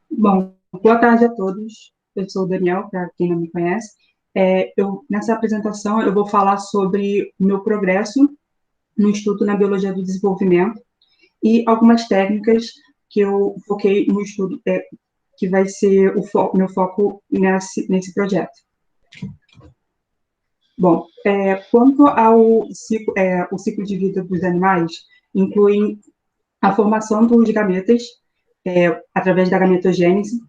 Bom, boa tarde a todos. Eu sou o Daniel, para quem não me conhece. Nessa apresentação, eu vou falar sobre o meu progresso no estudo na biologia do desenvolvimento e algumas técnicas que eu foquei no estudo, que vai ser meu foco nesse projeto. Bom, quanto ao ciclo, o ciclo de vida dos animais, inclui a formação dos gametas, através da gametogênese,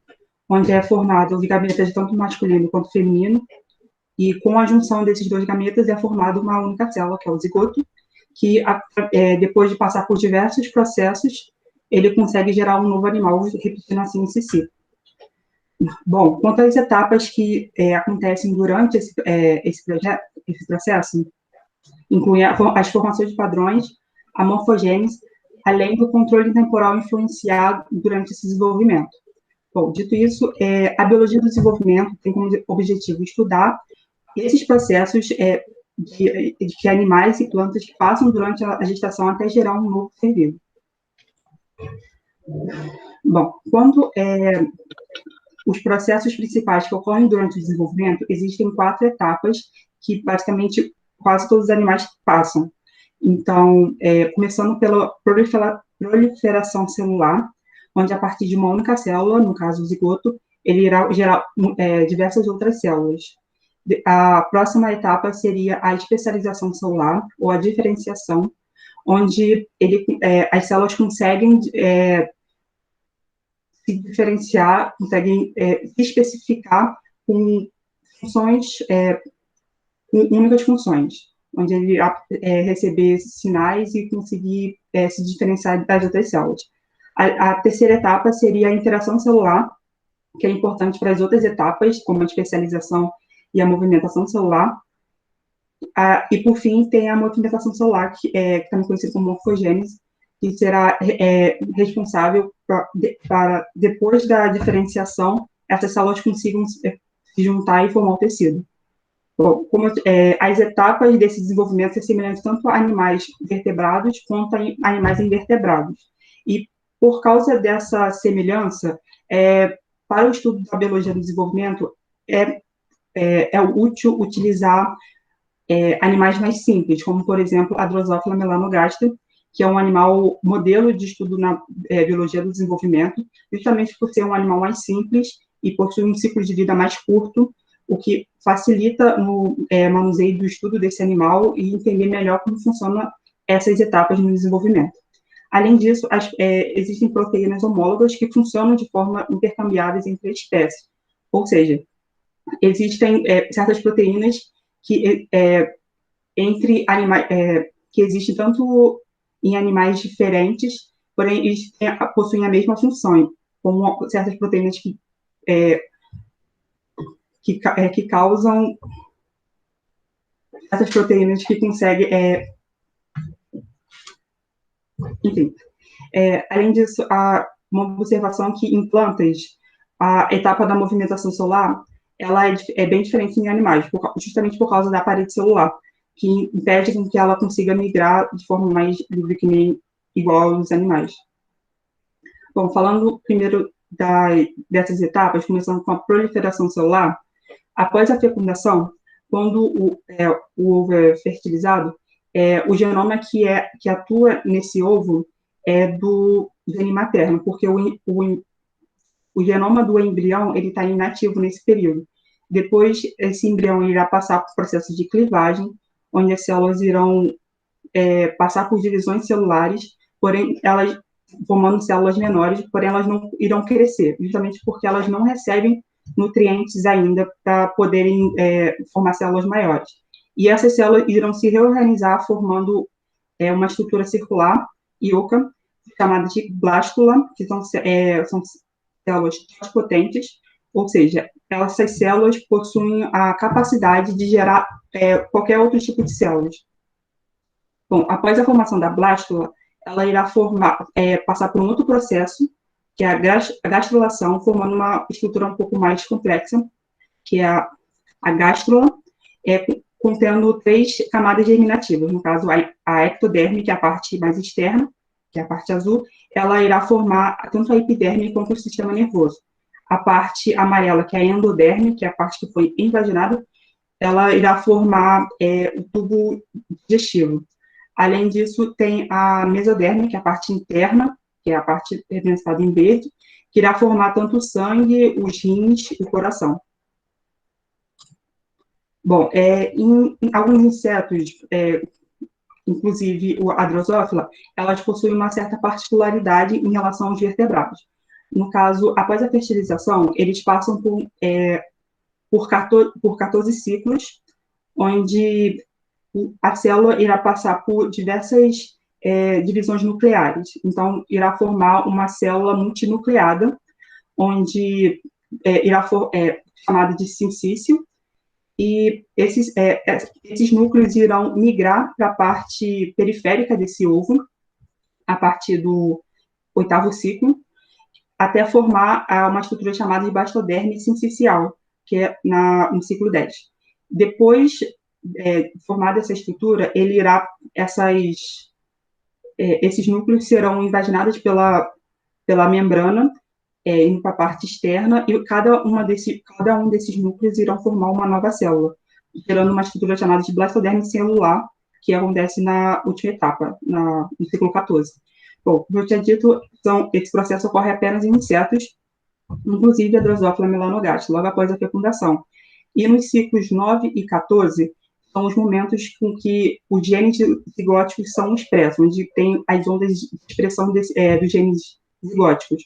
onde é formado os gametas tanto masculino quanto feminino, e com a junção desses dois gametas é formada uma única célula, que é o zigoto, que depois de passar por diversos processos, ele consegue gerar um novo animal, repetindo assim esse ciclo. Bom, quanto às etapas que acontecem durante esse processo, incluem as formações de padrões, a morfogênese, além do controle temporal influenciado durante esse desenvolvimento. Bom, dito isso, a biologia do desenvolvimento tem como objetivo estudar esses processos de animais e plantas que passam durante a gestação até gerar um novo ser vivo. Bom, quanto os processos principais que ocorrem durante o desenvolvimento, existem 4 etapas que basicamente quase todos os animais passam. Então, começando pela proliferação celular, onde a partir de uma única célula, no caso o zigoto, ele irá gerar diversas outras células. A próxima etapa seria a especialização celular, ou a diferenciação, onde as células conseguem se diferenciar, conseguem se especificar com funções, com únicas funções, onde ele irá receber sinais e conseguir se diferenciar das outras células. A terceira etapa seria a interação celular, que é importante para as outras etapas, como a especialização e a movimentação celular. E, por fim, tem a movimentação celular, que também conhecida como morfogênese, que será responsável para, depois da diferenciação, essas células consigam se juntar e formar o tecido. Bom, as etapas desse desenvolvimento são semelhantes tanto a animais vertebrados quanto a animais invertebrados. E, por causa dessa semelhança, para o estudo da biologia do desenvolvimento, é útil utilizar animais mais simples, como, por exemplo, a Drosophila melanogaster, que é um animal modelo de estudo na biologia do desenvolvimento, justamente por ser um animal mais simples e possui um ciclo de vida mais curto, o que facilita no manuseio do estudo desse animal e entender melhor como funcionam essas etapas no desenvolvimento. Além disso, existem proteínas homólogas que funcionam de forma intercambiáveis entre espécies, ou seja, existem certas proteínas que entre animais que existem tanto em animais diferentes, porém eles possuem a mesma função, como certas proteínas que causam essas proteínas que conseguem enfim. Além disso, uma observação que em plantas a etapa da movimentação celular ela é bem diferente em animais, justamente por causa da parede celular, que impede com que ela consiga migrar de forma mais livre, que nem igual aos animais. Bom, falando primeiro dessas etapas, começando com a proliferação celular, após a fecundação, quando o ovo é fertilizado, o genoma que atua nesse ovo é do gene materno, porque o genoma do embrião ele está inativo nesse período. Depois, esse embrião irá passar por processos de clivagem, onde as células irão passar por divisões celulares, porém, elas formando células menores, porém, elas não irão crescer, justamente porque elas não recebem nutrientes ainda para poderem formar células maiores. E essas células irão se reorganizar, formando uma estrutura circular e oca, chamada de blástula, que são células potentes, ou seja, essas células possuem a capacidade de gerar qualquer outro tipo de células. Bom, após a formação da blástula, ela irá passar por um outro processo, que é a gastrulação, formando uma estrutura um pouco mais complexa, que é a gástrula, contendo 3 camadas germinativas, no caso a ectoderme, que é a parte mais externa, que é a parte azul, ela irá formar tanto a epiderme quanto o sistema nervoso. A parte amarela, que é a endoderme, que é a parte que foi invaginada, ela irá formar o tubo digestivo. Além disso, tem a mesoderme, que é a parte interna, que é a parte representada em verde, que irá formar tanto o sangue, os rins e o coração. Bom, em alguns insetos, inclusive a Drosophila, elas possuem uma certa particularidade em relação aos vertebrados. No caso, após a fertilização, eles passam por 14 ciclos, onde a célula irá passar por diversas divisões nucleares. Então, irá formar uma célula multinucleada, onde chamada de sincício, e esses núcleos irão migrar para a parte periférica desse ovo, a partir do 8º ciclo, até formar uma estrutura chamada de bastoderme sincicial, que é no ciclo 10. Depois formada essa estrutura, esses núcleos serão invaginados pela membrana, indo para a parte externa, e cada um desses núcleos irão formar uma nova célula, gerando uma estrutura chamada de blastoderme celular, que acontece na última etapa, no ciclo 14. Bom, como eu tinha dito, esse processo ocorre apenas em insetos, inclusive a Drosophila melanogaster, logo após a fecundação. E nos ciclos 9 e 14, são os momentos com que os genes zigóticos são expressos, onde tem as ondas de expressão dos genes zigóticos.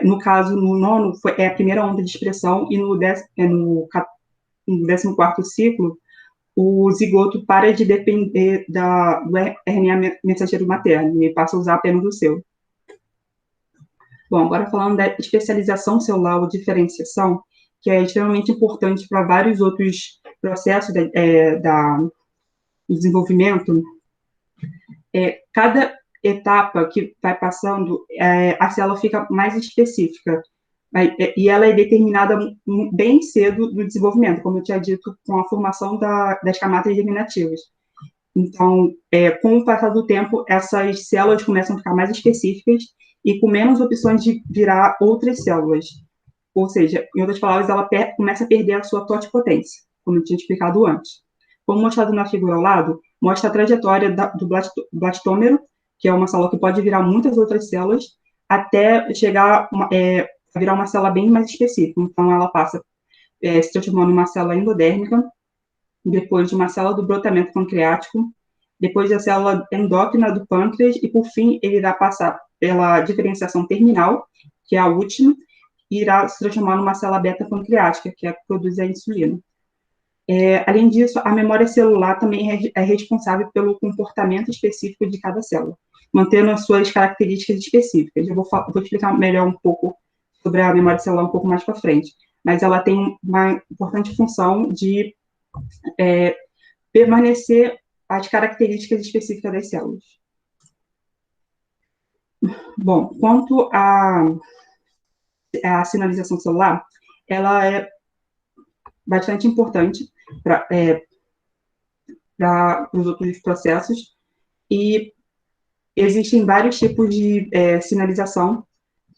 No caso, no 9º, é a primeira onda de expressão, e no 14º ciclo, o zigoto para de depender do RNA mensageiro materno e passa a usar apenas o seu. Bom, agora falando da especialização celular ou diferenciação, que é extremamente importante para vários outros processos do desenvolvimento, cada etapa que vai passando, a célula fica mais específica, e ela é determinada bem cedo no desenvolvimento, como eu tinha dito, com a formação das camadas germinativas. Então, com o passar do tempo, essas células começam a ficar mais específicas e com menos opções de virar outras células. Ou seja, em outras palavras, ela começa a perder a sua totipotência, como eu tinha explicado antes. Como mostrado na figura ao lado, mostra a trajetória do blastômero, que é uma célula que pode virar muitas outras células, até chegar a virar uma célula bem mais específica. Então, ela passa se transformando numa célula endodérmica, depois de uma célula do brotamento pancreático, depois da célula endócrina do pâncreas, e, por fim, ele irá passar pela diferenciação terminal, que é a última, e irá se transformar numa célula beta-pancreática, que é a que produz a insulina. Além disso, a memória celular também é responsável pelo comportamento específico de cada célula, mantendo as suas características específicas. Eu vou explicar melhor um pouco sobre a memória celular um pouco mais para frente, mas ela tem uma importante função de permanecer as características específicas das células. Bom, quanto à sinalização celular, ela é bastante importante para os outros processos, e existem vários tipos de sinalização,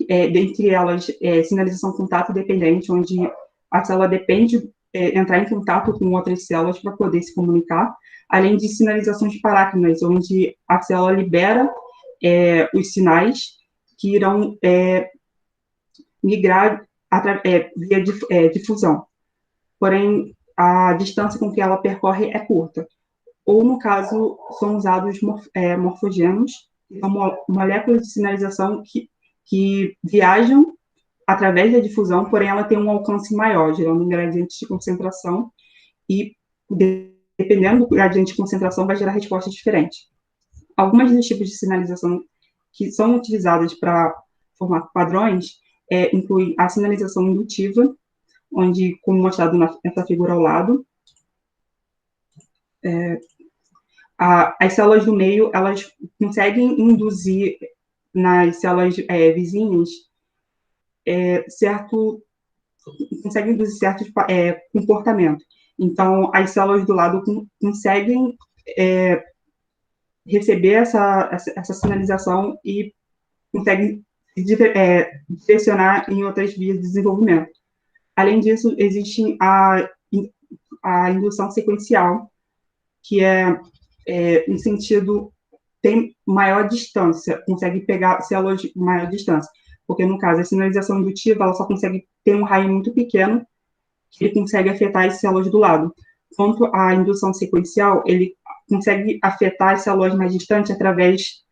dentre elas, sinalização contato dependente, onde a célula depende entrar em contato com outras células para poder se comunicar, além de sinalizações parácrinas, onde a célula libera os sinais que irão migrar via difusão. Porém, a distância com que ela percorre é curta. Ou, no caso, são usados morfogenos, que são moléculas de sinalização que viajam através da difusão, porém ela tem um alcance maior, gerando um gradiente de concentração, e dependendo do gradiente de concentração, vai gerar respostas diferentes. Alguns dos tipos de sinalização que são utilizadas para formar padrões incluem a sinalização indutiva, onde, como mostrado nessa figura ao lado, as células do meio, elas conseguem induzir nas células vizinhas conseguem induzir certos comportamentos. Então, as células do lado conseguem receber essa sinalização e consegue direcionar em outras vias de desenvolvimento. Além disso, existe a indução sequencial, que no sentido, tem maior distância, consegue pegar células de maior distância, porque, no caso, a sinalização indutiva, ela só consegue ter um raio muito pequeno, que ele consegue afetar as células do lado. Quanto à indução sequencial, ele consegue afetar as células mais distantes através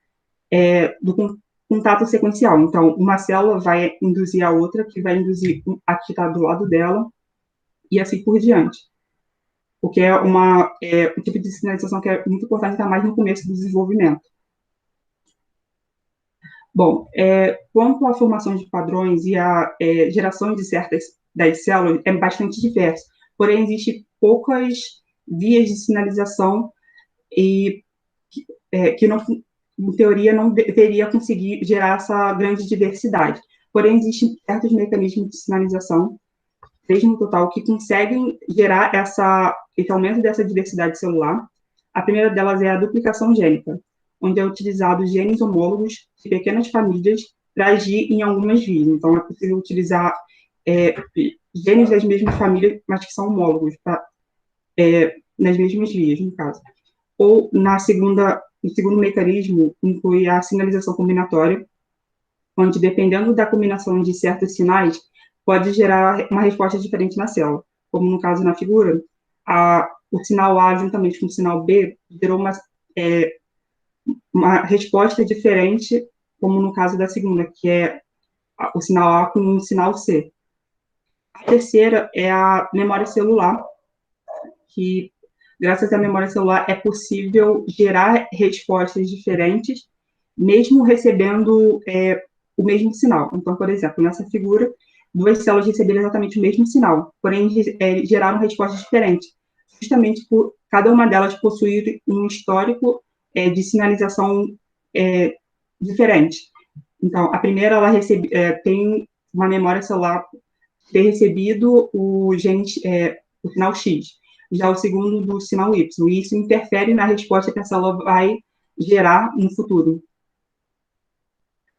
do contato sequencial. Então, uma célula vai induzir a outra, que vai induzir a que está do lado dela, e assim por diante. Porque é um tipo de sinalização que é muito importante, ainda mais no começo do desenvolvimento. Bom, quanto à formação de padrões e a geração de certas das células, é bastante diverso. Porém, existem poucas vias de sinalização e que não, em teoria, não deveria conseguir gerar essa grande diversidade. Porém, existem certos mecanismos de sinalização, 3 no total, que conseguem gerar esse aumento dessa diversidade celular. A primeira delas é a duplicação gênica, onde é utilizado genes homólogos de pequenas famílias para agir em algumas vias. Então, é possível utilizar genes das mesmas famílias, mas que são homólogos, nas mesmas vias, no caso. Ou, o segundo mecanismo inclui a sinalização combinatória, onde, dependendo da combinação de certos sinais, pode gerar uma resposta diferente na célula. Como no caso na figura, o sinal A, juntamente com o sinal B, gerou uma resposta diferente, como no caso da segunda, que é o sinal A com o sinal C. A terceira é a memória celular, que, graças à memória celular, é possível gerar respostas diferentes, mesmo recebendo o mesmo sinal. Então, por exemplo, nessa figura, 2 células receberam exatamente o mesmo sinal, porém geraram respostas diferentes, justamente por cada uma delas possuir um histórico de sinalização diferente. Então, a primeira, ela tem uma memória celular ter recebido o sinal X, já o segundo do sinal Y, e isso interfere na resposta que a célula vai gerar no futuro.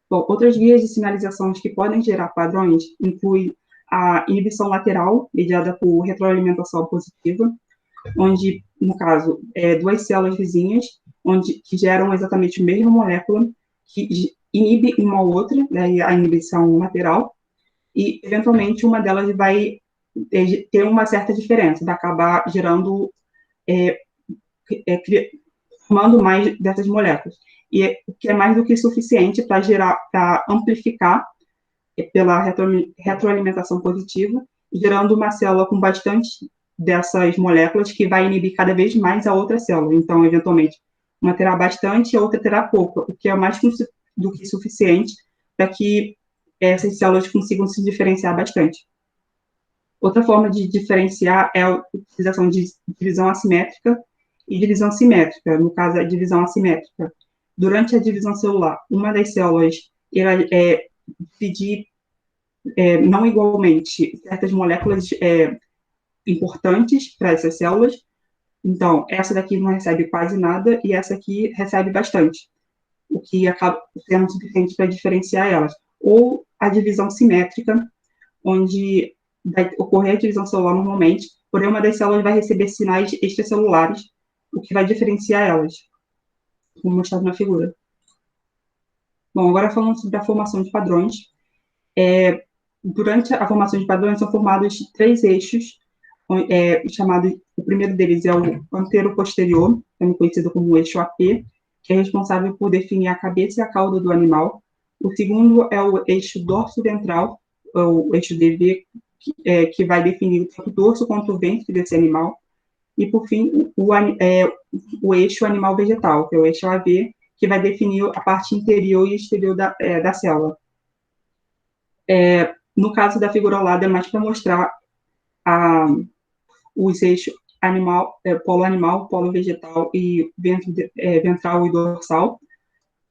Bom, outras vias de sinalização que podem gerar padrões incluem a inibição lateral, mediada por retroalimentação positiva, onde, no caso, 2 células vizinhas, que geram exatamente a mesma molécula, que inibe uma ou outra, daí a inibição lateral, e, eventualmente, uma delas vai ter uma certa diferença, vai acabar gerando, formando mais dessas moléculas. E o que é mais do que suficiente para amplificar pela retroalimentação positiva, gerando uma célula com bastante dessas moléculas que vai inibir cada vez mais a outra célula. Então, eventualmente, uma terá bastante e a outra terá pouco, o que é mais do que suficiente para que essas células consigam se diferenciar bastante. Outra forma de diferenciar é a utilização de divisão assimétrica e divisão simétrica, no caso, a divisão assimétrica. Durante a divisão celular, uma das células irá dividir não igualmente certas moléculas importantes para essas células. Então, essa daqui não recebe quase nada e essa aqui recebe bastante, o que acaba sendo suficiente para diferenciar elas. Ou a divisão simétrica, onde vai ocorrer a divisão celular normalmente, porém uma das células vai receber sinais extracelulares, o que vai diferenciar elas, como mostrado na figura. Bom, agora falando sobre a formação de padrões. Durante a formação de padrões são formados 3 eixos, o primeiro deles é o antero-posterior, também conhecido como eixo AP, que é responsável por definir a cabeça e a cauda do animal. O segundo é o eixo dorso-ventral, o eixo DV, que vai definir tanto o dorso quanto o ventre desse animal. E, por fim, o eixo animal-vegetal, que é o eixo AV, que vai definir a parte interior e exterior da célula. No caso da figura ao lado, é mais para mostrar os eixos polo animal, polo vegetal e ventral e dorsal.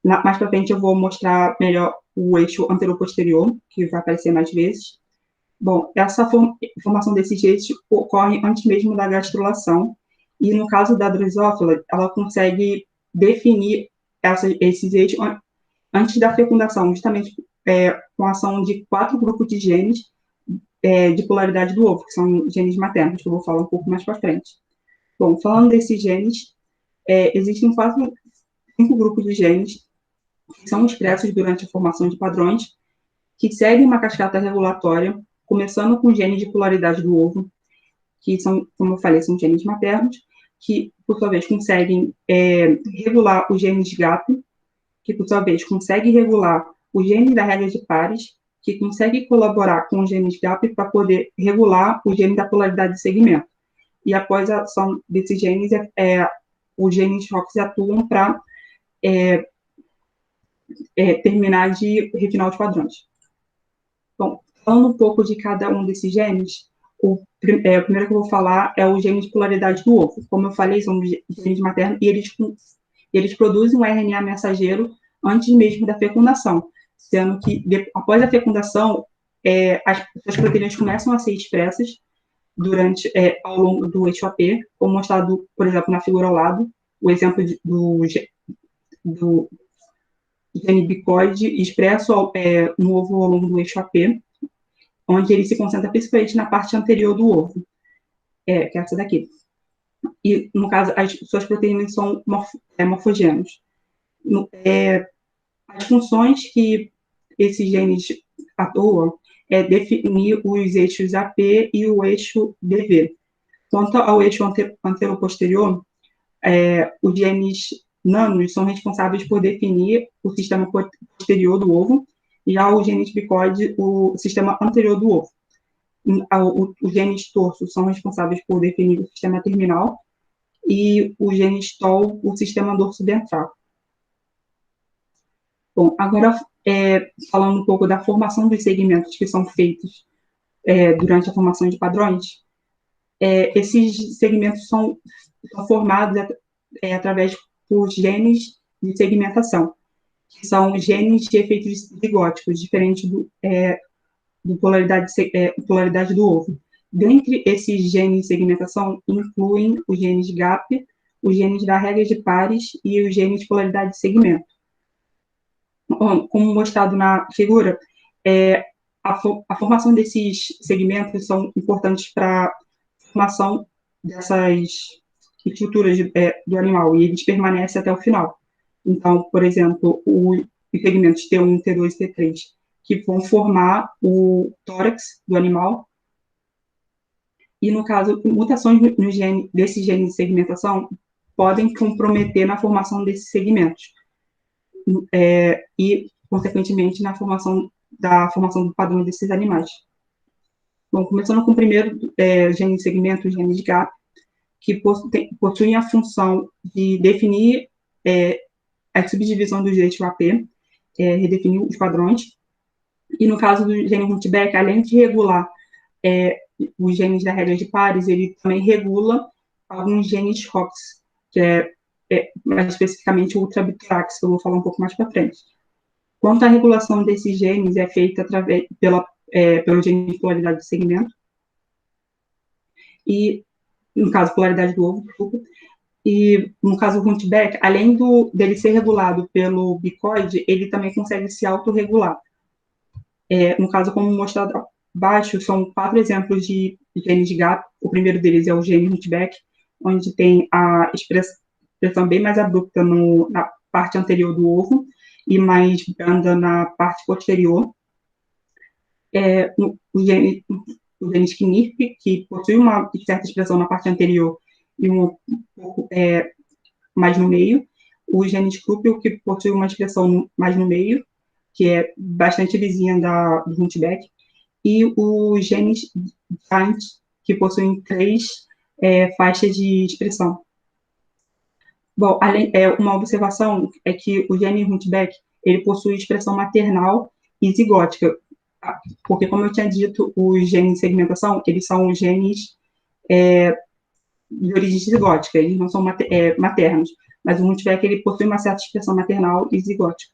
Mais para frente eu vou mostrar melhor o eixo anteroposterior, que vai aparecer mais vezes. Bom, essa formação desses eixos ocorre antes mesmo da gastrulação, e no caso da drosófila, ela consegue definir esses eixos antes da fecundação, justamente com a ação de 4 grupos de genes de polaridade do ovo, que são genes maternos, que eu vou falar um pouco mais para frente. Bom, falando desses genes, existem 5 grupos de genes que são expressos durante a formação de padrões, que seguem uma cascata regulatória, começando com o gene de polaridade do ovo, que são, como eu falei, são genes maternos, que, por sua vez, conseguem regular os genes GAP, que, por sua vez, conseguem regular os genes da regra de pares, que consegue colaborar com os genes GAP para poder regular o gene da polaridade de segmento. E após a ação desses genes, os genes ROX atuam para terminar de refinar os padrões. Bom, falando um pouco de cada um desses genes, o primeiro que eu vou falar é o gene de polaridade do ovo. Como eu falei, são genes maternos e eles produzem um RNA mensageiro antes mesmo da fecundação, sendo que após a fecundação, as proteínas começam a ser expressas ao longo do eixo AP, como mostrado, por exemplo, na figura ao lado, o exemplo do gene bicoide expresso no ovo ao longo do eixo AP, onde ele se concentra principalmente na parte anterior do ovo, que é essa daqui. E, no caso, as suas proteínas são morfogêneos. As funções que esses genes atuam é definir os eixos AP e o eixo DV. Quanto ao eixo antero-posterior, os genes nanos são responsáveis por definir o sistema posterior do ovo, e já os genes bicoide, o sistema anterior do ovo. Os genes torso são responsáveis por definir o sistema terminal, e os genes TOL, o sistema dorso-ventral. Bom, agora, falando um pouco da formação dos segmentos que são feitos durante a formação de padrões, esses segmentos são formados através por genes de segmentação, que são genes de efeitos zigóticos, diferente do polaridade do ovo. Dentre esses genes de segmentação, incluem os genes GAP, os genes da regra de pares e os genes de polaridade de segmento. Como mostrado na figura, a formação desses segmentos são importantes para a formação dessas estruturas do animal, e eles permanecem até o final. Então, por exemplo, os segmentos T1, T2 e T3, que vão formar o tórax do animal, e, no caso, mutações desses genes de segmentação podem comprometer na formação desses segmentos, e, consequentemente, na formação do padrão desses animais. Bom, começando com o primeiro gene de segmento, o gene de GAP, que possuem a função de definir a subdivisão do eixo AP, redefinir os padrões, e no caso do gene Hunchback, além de regular os genes da regra de pares, ele também regula alguns genes ROX, que mais especificamente o ultrabiturax, que eu vou falar um pouco mais para frente. Quanto à regulação desses genes, é feita pelo gene de polaridade de segmento, e, no caso, polaridade do ovo, desculpa, e, no caso, o Hunchback, além dele ser regulado pelo bicoide, ele também consegue se autorregular. No caso, como mostrado abaixo, são 4 exemplos de genes de GAP. O primeiro deles é o gene Hunchback, onde tem a expressão bem mais abrupta na parte anterior do ovo e mais branda na parte posterior. O gene SNP, que possui uma certa expressão na parte anterior e um pouco mais no meio. O gene Scrupule, que possui uma expressão mais no meio, que é bastante vizinha do Hunchback. E os genes Giant, que possuem 3 faixas de expressão. Bom, uma observação é que o gene Hunchback, ele possui expressão maternal e zigótica, porque, como eu tinha dito, os genes de segmentação, eles são genes de origem zigótica, eles não são maternos, mas o Hunchback, ele possui uma certa expressão maternal e zigótica.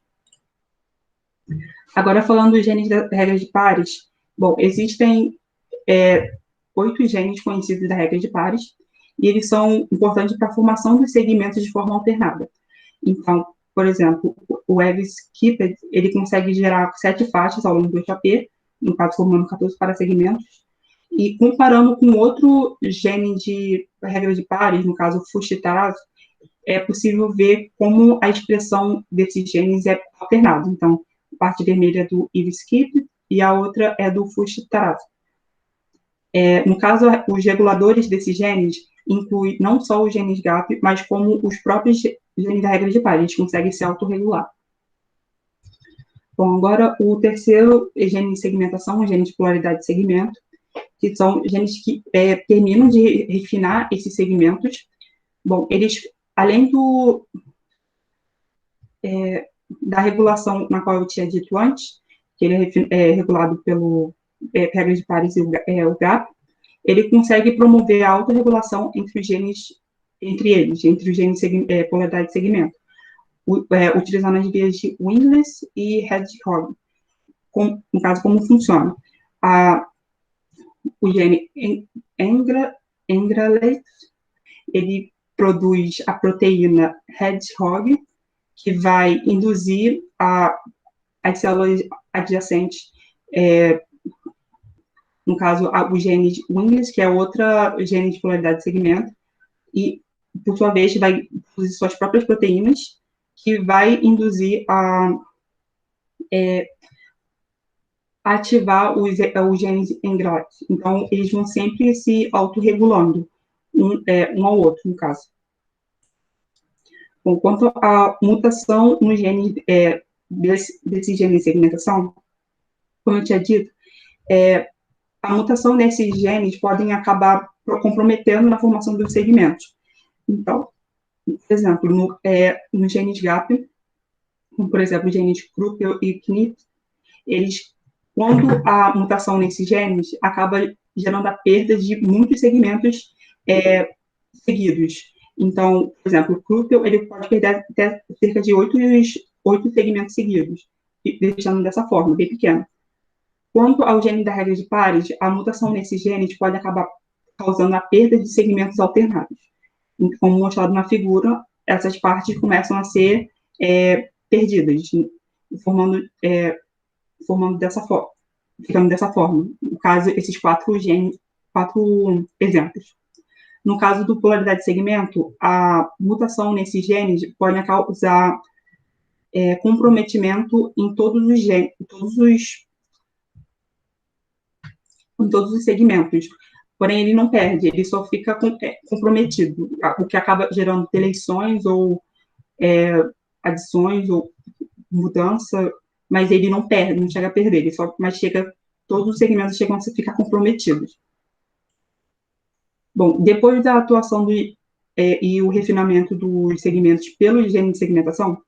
Agora, falando dos genes da regra de pares, bom, existem 8 genes conhecidos da regra de pares, e eles são importantes para a formação dos segmentos de forma alternada. Então, por exemplo, o EVSKIP, ele consegue gerar 7 faixas ao longo do HAP, no caso, formando 14 parasegmentos, e comparando com outro gene de regra de pares, no caso, o fushtarase, é possível ver como a expressão desses genes é alternada. Então, a parte vermelha é do EVSKIP e a outra é do fushtarase. No caso, os reguladores desses genes incluem não só os genes GAP, mas como os próprios genes da regra de pares, eles conseguem se autorregular. Bom, agora o terceiro gene de segmentação, o gene de polaridade de segmento, que são genes que terminam de refinar esses segmentos. Bom, eles, além da regulação na qual eu tinha dito antes, que ele é regulado pelo regra de pares e o GAP, ele consegue promover a autorregulação entre os genes, entre os genes polaridade de segmento, utilizando as vias de Windless e Hedgehog. No caso, como funciona? O gene Engrelate, ele produz a proteína Hedgehog, que vai induzir as células adjacentes, no caso, o gene de Windless, que é outra gene de polaridade de segmento, e, por sua vez, vai produzir suas próprias proteínas, que vai induzir a ativar os genes Engrelate. Então, eles vão sempre se autorregulando, um ao outro, no caso. Bom, quanto à mutação no gene, desse gene de segmentação, como eu tinha dito, a mutação nesses genes podem acabar comprometendo na formação dos segmentos. Então, por exemplo, no genes GAP, como, por exemplo, os genes Kruppel e Knip, quando a mutação nesses genes acaba gerando a perda de muitos segmentos seguidos. Então, por exemplo, o Kruppel, ele pode perder até cerca de 8 segmentos seguidos, deixando dessa forma, bem pequeno. Quanto ao gene da regra de pares, a mutação nesses genes pode acabar causando a perda de segmentos alternados. Como mostrado na figura, essas partes começam a ser perdidas, formando dessa forma, ficando dessa forma. No caso, esses 4 exemplos. No caso do polaridade de segmento, a mutação nesses genes pode causar comprometimento em todos os genes, em todos os segmentos. Porém, ele não perde, ele só fica comprometido, o que acaba gerando deleções ou adições ou mudança, mas ele não perde, não chega a perder, mas todos os segmentos chegam a ficar comprometidos. Bom, depois da atuação e o refinamento dos segmentos pelo gene de segmentação,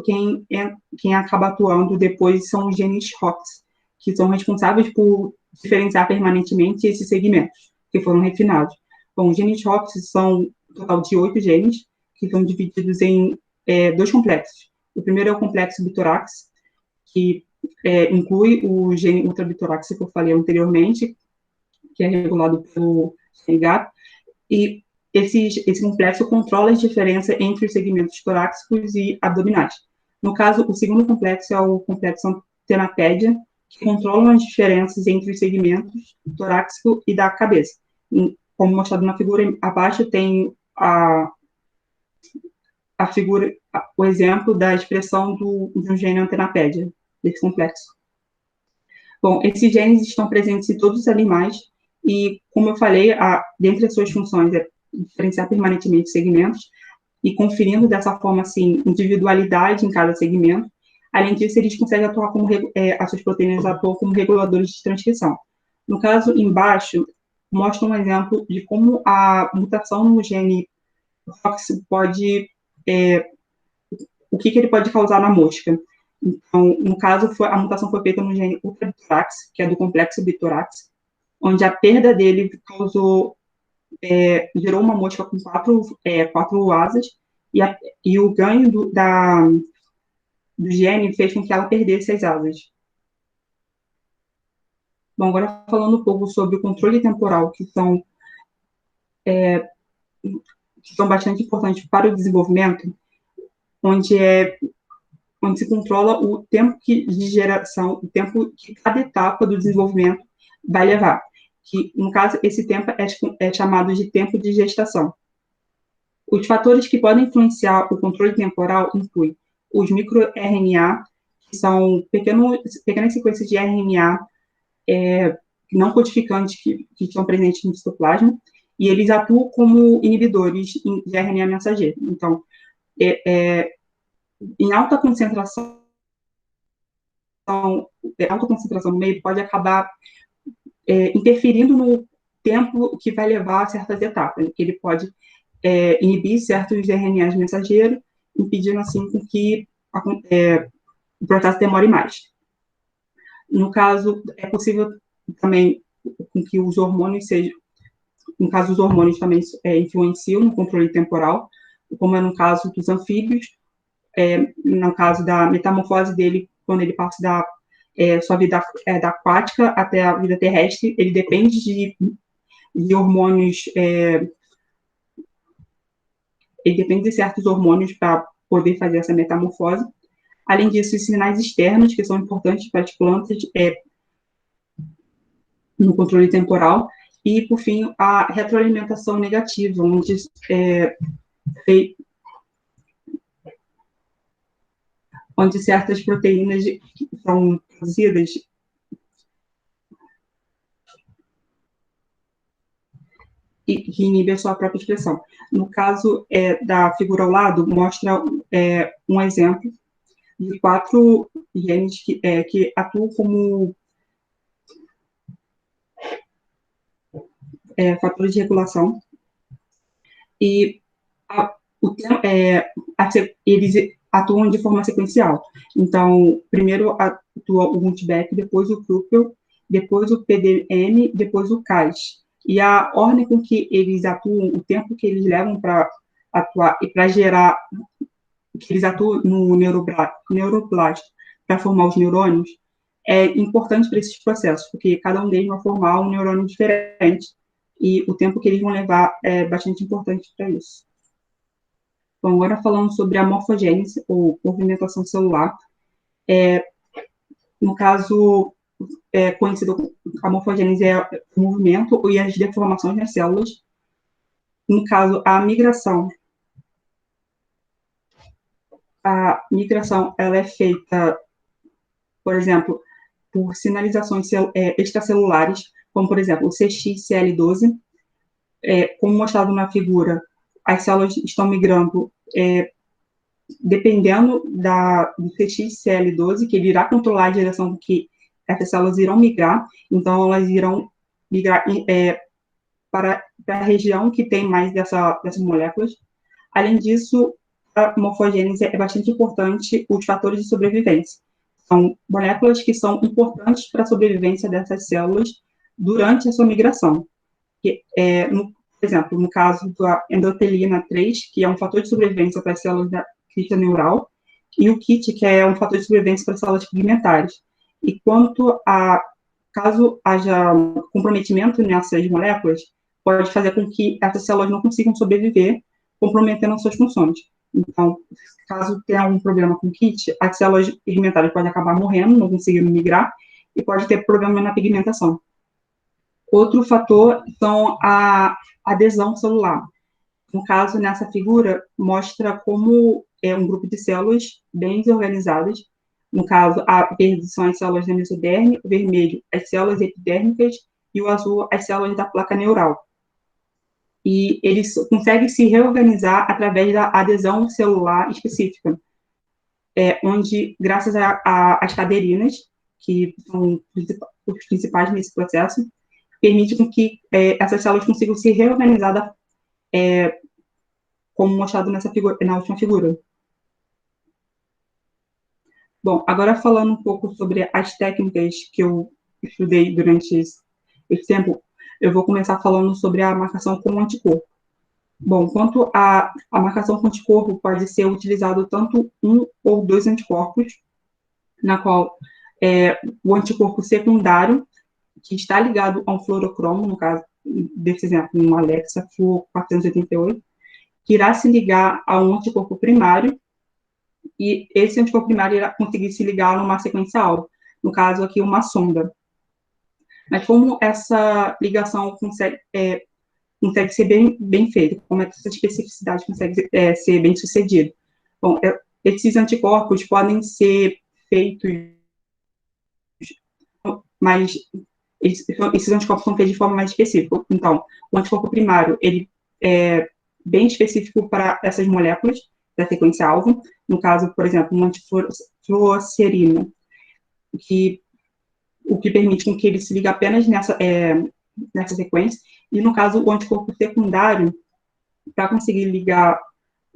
quem acaba atuando depois são os genes ROX, que são responsáveis por diferenciar permanentemente esses segmentos que foram refinados. Bom, os genes ROX são um total de 8 genes, que são divididos em 2 complexos. O primeiro é o complexo bitorax, que inclui o gene ultrabitorax, que eu falei anteriormente, que é regulado pelo GAP, e esse complexo controla as diferenças entre os segmentos torácicos e abdominais. No caso, o segundo complexo é o complexo antenapédia, que controla as diferenças entre os segmentos torácico e da cabeça. Como mostrado na figura abaixo, tem a figura, o exemplo da expressão de um gene antenapédia, desse complexo. Bom, esses genes estão presentes em todos os animais e, como eu falei, dentre as suas funções é diferenciar permanentemente segmentos e conferindo dessa forma, assim, individualidade em cada segmento. Além disso, eles conseguem atuar como, as suas proteínas atuam como reguladores de transcrição. No caso, embaixo, mostra um exemplo de como a mutação no gene ROX pode, o que ele pode causar na mosca. Então, no caso, a mutação foi feita no gene ultrabitorax, que é do complexo bitorax, onde a perda dele gerou uma mosca com 4 asas, e o ganho do gene fez com que ela perdesse as asas. Bom, agora falando um pouco sobre o controle temporal, que que são bastante importantes para o desenvolvimento, onde se controla o tempo de geração, o tempo que cada etapa do desenvolvimento vai levar. Que, no caso, esse tempo é chamado de tempo de gestação. Os fatores que podem influenciar o controle temporal incluem os microRNA, que são pequenas sequências de RNA não codificantes que estão presentes no citoplasma, e eles atuam como inibidores de RNA mensageiro. Então, em alta concentração no meio pode acabar interferindo no tempo que vai levar a certas etapas. Ele pode inibir certos RNAs mensageiros, impedindo, assim, com que o processo demore mais. No caso, é possível também com que os hormônios sejam... No caso, os hormônios também influenciam no controle temporal, como é no caso dos anfíbios, no caso da metamorfose dele, quando ele passa da sua vida da aquática até a vida terrestre, ele depende de hormônios, ele depende de certos hormônios para poder fazer essa metamorfose. Além disso, os sinais externos, que são importantes para as plantas, no controle temporal, e, por fim, a retroalimentação negativa, onde certas proteínas são produzidas e que inibem a sua própria expressão. No caso da figura ao lado, mostra um exemplo de 4 genes que atuam como fatores de regulação, e eles atuam de forma sequencial. Então, primeiro atua o multiback, depois o Kruppel, depois o PDM, depois o CAS. E a ordem com que eles atuam, o tempo que eles levam para atuar e para gerar, que eles atuam no neuroplasto para formar os neurônios, é importante para esses processos, porque cada um deles vai formar um neurônio diferente, e o tempo que eles vão levar é bastante importante para isso. Bom, agora falando sobre a morfogênese, ou movimentação celular, no caso, conhecido como a morfogênese é o movimento e as deformações nas células. No caso, a migração ela é feita, por exemplo, por sinalizações extracelulares, como, por exemplo, o CXCL12, como mostrado na figura, as células estão migrando dependendo do CXCL12, que ele irá controlar a direção que essas células irão migrar, então elas irão migrar para a região que tem mais dessas moléculas. Além disso, a morfogênese é bastante importante, os fatores de sobrevivência. São moléculas que são importantes para a sobrevivência dessas células durante a sua migração. Por exemplo, no caso da endotelina 3, que é um fator de sobrevivência para as células da crista neural, e o KIT, que é um fator de sobrevivência para as células pigmentares. E caso haja comprometimento nessas moléculas, pode fazer com que essas células não consigam sobreviver, comprometendo suas funções. Então, caso tenha um problema com o KIT, as células pigmentares podem acabar morrendo, não conseguindo migrar, e pode ter problema na pigmentação. Outro fator são a adesão celular. No caso, nessa figura, mostra como um grupo de células bem desorganizadas. No caso, a verde são as células da mesoderme, o vermelho, as células epidérmicas, e o azul, as células da placa neural. E eles conseguem se reorganizar através da adesão celular específica, onde, graças às caderinas, que são os principais nesse processo, permite com que essas células consigam se reorganizar como mostrado na última figura. Bom, agora falando um pouco sobre as técnicas que eu estudei durante esse tempo, eu vou começar falando sobre a marcação com anticorpo. Bom, quanto a marcação com anticorpo pode ser utilizado tanto um ou dois anticorpos, na qual o anticorpo secundário, que está ligado a um fluorocromo, no caso desse exemplo, um Alexa Fluor 488, que irá se ligar a um anticorpo primário, e esse anticorpo primário irá conseguir se ligar numa sequência alvo, no caso aqui uma sonda. Mas como essa ligação consegue ser bem feita, como essa especificidade consegue ser bem sucedida? Bom, esses anticorpos podem ser feitos, mas esses anticorpos são feitos de forma mais específica. Então, o anticorpo primário, ele é bem específico para essas moléculas da sequência-alvo, no caso, por exemplo, uma antifluocerina, o que permite com que ele se ligue apenas nessa sequência, e no caso, o anticorpo secundário, para conseguir ligar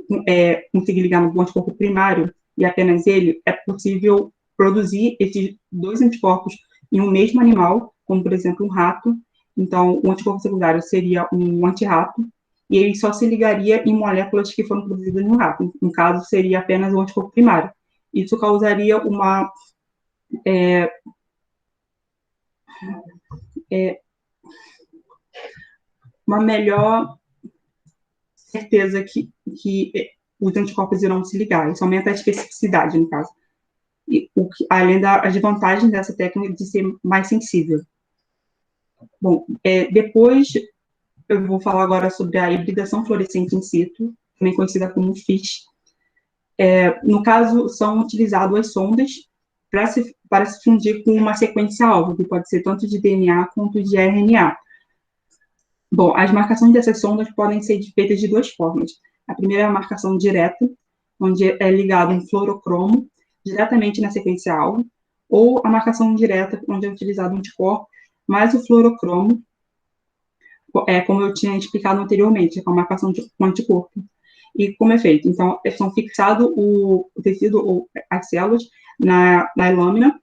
no anticorpo primário, e apenas ele, é possível produzir esses dois anticorpos em um mesmo animal, como, por exemplo, um rato. Então, o anticorpo secundário seria um antirrato, e ele só se ligaria em moléculas que foram produzidas no rato. No caso, seria apenas o anticorpo primário. Isso causaria uma melhor certeza que os anticorpos irão se ligar. Isso aumenta a especificidade, no caso. Além das vantagens dessa técnica de ser mais sensível. Bom, depois eu vou falar agora sobre a hibridação fluorescente in situ, também conhecida como FISH. No caso, são utilizadas as sondas para se fundir com uma sequência-alvo, que pode ser tanto de DNA quanto de RNA. Bom, as marcações dessas sondas podem ser feitas de duas formas. A primeira é a marcação direta, onde é ligado um fluorocromo diretamente na sequência-alvo, ou a marcação indireta, onde é utilizado um anticorpo, mais o fluorocromo, como eu tinha explicado anteriormente, com a marcação de um anticorpo. E como é feito? Então, são fixados o tecido ou as células na lâmina,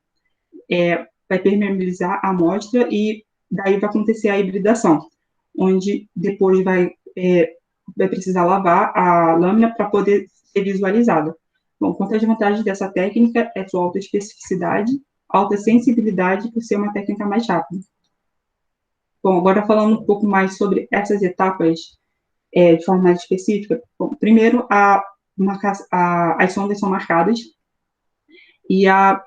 vai permeabilizar a amostra e daí vai acontecer a hibridação, onde depois vai precisar lavar a lâmina para poder ser visualizada. Bom, quanto às vantagens dessa técnica, é sua alta especificidade, alta sensibilidade, por ser uma técnica mais rápida. Bom, agora falando um pouco mais sobre essas etapas de forma mais específica. Bom, primeiro, as sondas são marcadas e as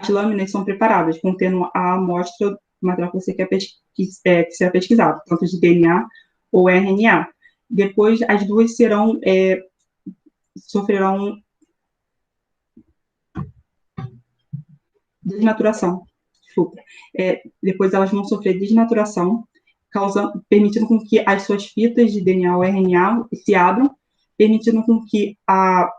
lâminas são preparadas, contendo a amostra do material que você quer que será pesquisado, tanto de DNA ou RNA. Depois, as duas sofrerão desnaturação. Desculpa. Depois elas vão sofrer desnaturação, permitindo com que as suas fitas de DNA ou RNA se abram, permitindo com que a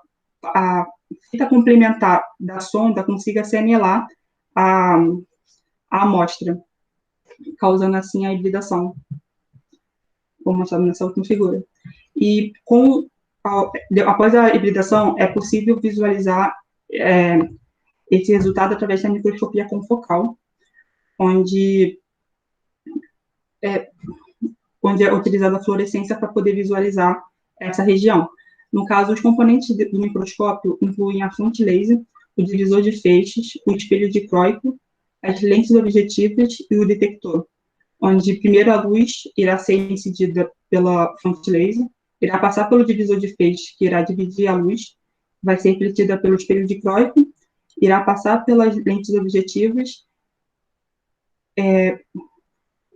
fita complementar da sonda consiga se anelar à amostra, causando assim a hibridação, como mostrado nessa última figura. E após a hibridação, é possível visualizar esse resultado através da microscopia confocal, onde é utilizada a fluorescência para poder visualizar essa região. No caso, os componentes do microscópio incluem a fonte laser, o divisor de feixes, o espelho dicróico, as lentes objetivas e o detector, onde primeiro a luz irá ser incidida pela fonte laser, irá passar pelo divisor de feixes, que irá dividir a luz, vai ser refletida pelo espelho dicróico, irá passar pelas lentes objetivas,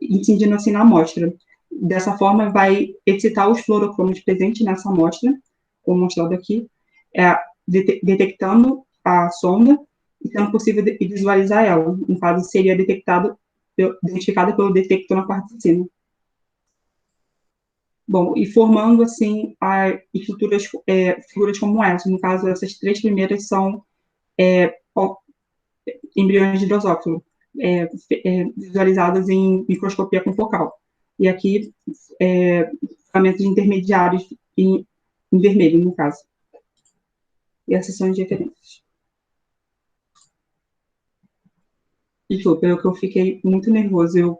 incidindo assim na amostra. Dessa forma, vai excitar os fluorocromos presentes nessa amostra, como mostrado aqui, detectando a sonda e sendo possível visualizar ela. No caso, seria identificada pelo detector na parte de cima. Bom, e formando, assim, figuras como essa. No caso, essas três primeiras são embriões de drosófilo, visualizadas em microscopia confocal. E aqui, fragmentos intermediários em vermelho, no caso. E essas são as referências. Desculpa, que eu fiquei muito nervoso. Eu